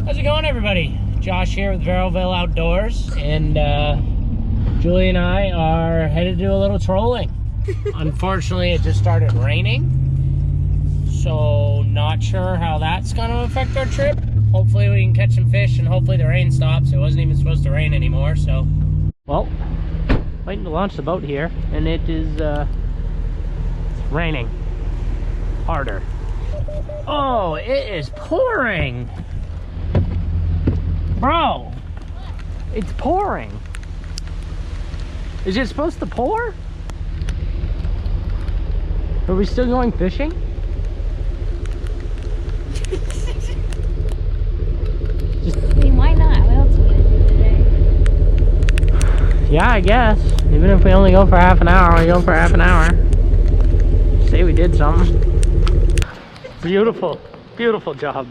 How's it going, everybody? Josh here with Verrillville Outdoors, and Julie and I are headed to do a little trolling. Unfortunately, it just started raining, so not sure how that's going to affect our trip. Hopefully we can catch some fish, and hopefully the rain stops. It wasn't even supposed to rain anymore, so... Well, waiting to launch the boat here, and it is raining harder. Oh, it is pouring! Bro, it's pouring. Is it supposed to pour? Are we still going fishing? I mean, why not? What else are we gonna do today? Yeah, I guess. Even if we only go for half an hour, we go for half an hour. Say we did something. Beautiful, beautiful job.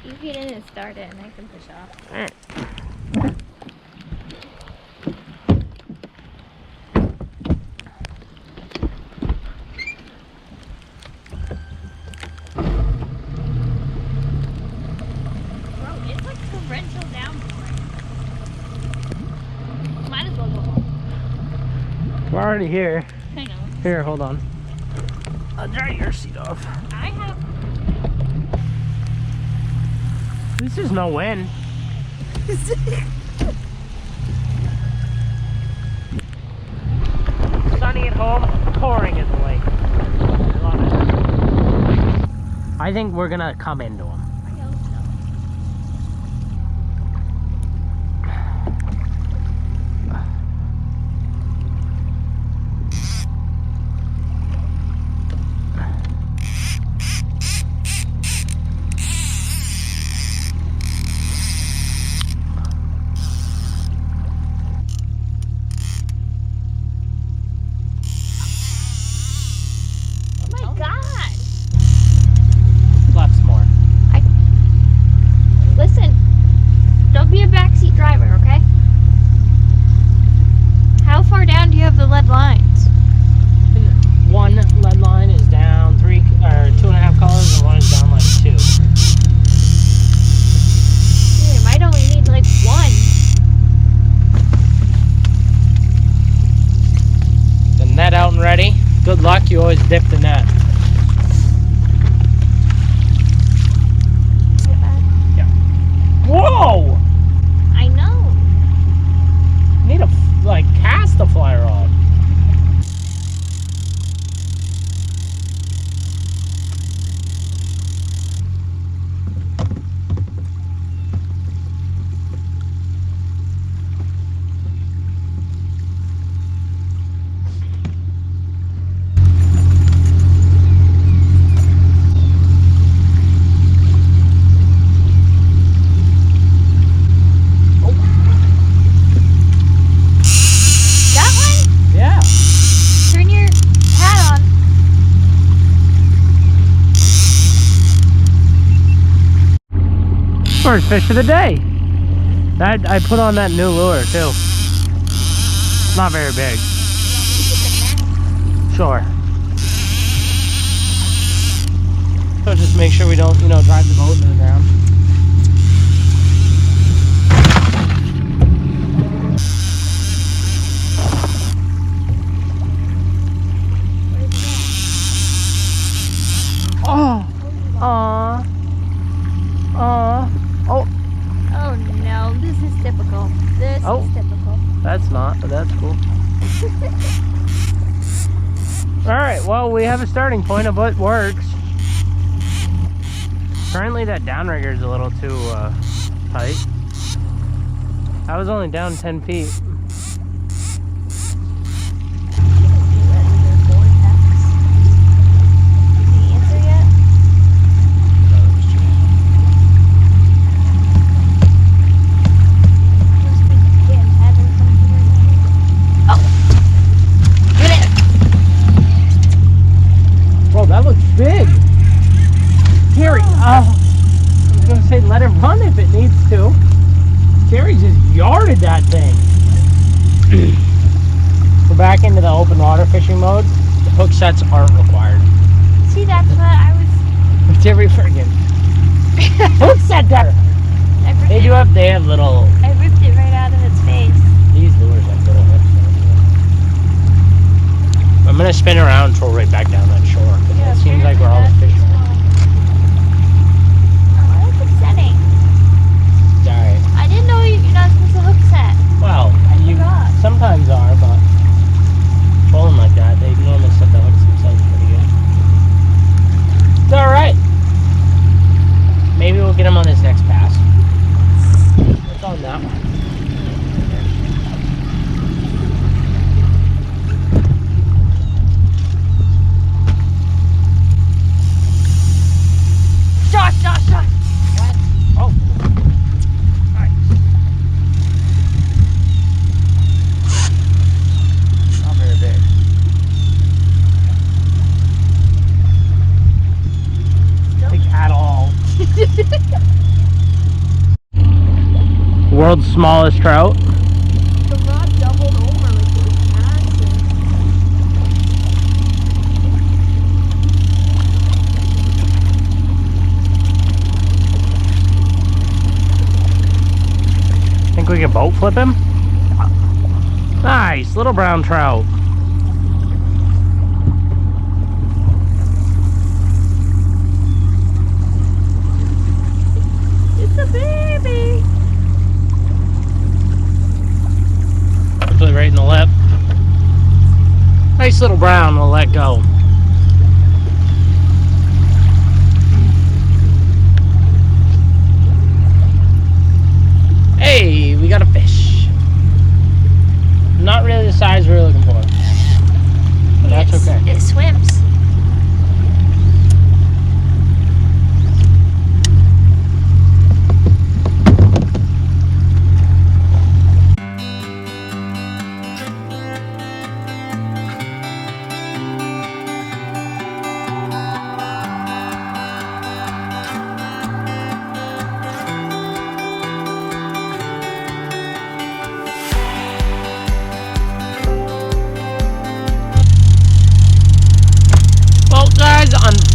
You get in and start it, and I can push off. All right. Bro, it's like torrential downpouring. Might as well go home. We're already here. I know. Here, hold on. I'll dry your seat off. I have... This is no wind. Sunny at home, pouring at the lake. I love it. I think we're gonna come into them. I hope so. Listen, don't be a backseat driver, okay? How far down do you have the lead lines? One lead line is down 2.5 colors, and one is down like 2. Yeah, you might only need like 1. The net out and ready. Good luck, you always dip the net. Whoa! I know. Need to like cast a fly rod. First fish of the day. That I put on that new lure too. It's not very big. Sure. So just make sure we don't, drive the boat into the ground. Oh. Aww. Aww. Oh. Oh no, this is typical. This is typical. That's not, but that's cool. Alright, well, we have a starting point of what works. Currently that downrigger is a little too tight. I was only down 10 feet. That looks big. Terry, I was going to say let it run if it needs to. Terry just yarded that thing. We're back into the open water fishing mode. The hook sets aren't required. See, that's what I was... Terry friggin'. Hook set that. on his next pass. What's on that one? Josh. What? Oh. Nice. Not very big. Like at all. World's smallest trout. The rod doubled over like it was massive. Think we can boat flip him? Nice, little brown trout. It's a baby. Hopefully right in the lip. Nice little brown, we'll let go. Hey, we got a fish. Not really the size we were looking for. But that's okay. It swims.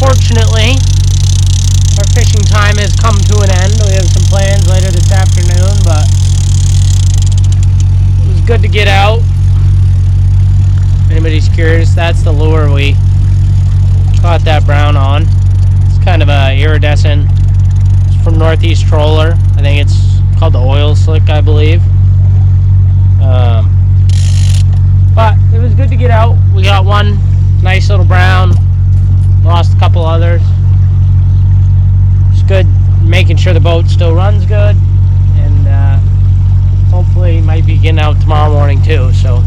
Unfortunately, our fishing time has come to an end. We have some plans later this afternoon, but it was good to get out. If anybody's curious, that's the lure we caught that brown on. It's kind of a iridescent. It's from Northeast Troller. I think it's called the Oil Slick, I believe. But it was good to get out. We got one nice little brown. Lost a couple others. It's good making sure the boat still runs good, and hopefully might be getting out tomorrow morning too, so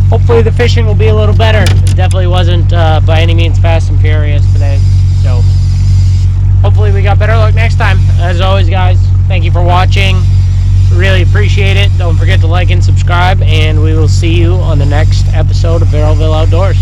hopefully the fishing will be a little better. It definitely wasn't by any means fast and furious today, so hopefully we got better luck next time. As always, guys, thank you for watching. Really appreciate it. Don't forget to like and subscribe, and we will see you on the next episode of Verrillville Outdoors.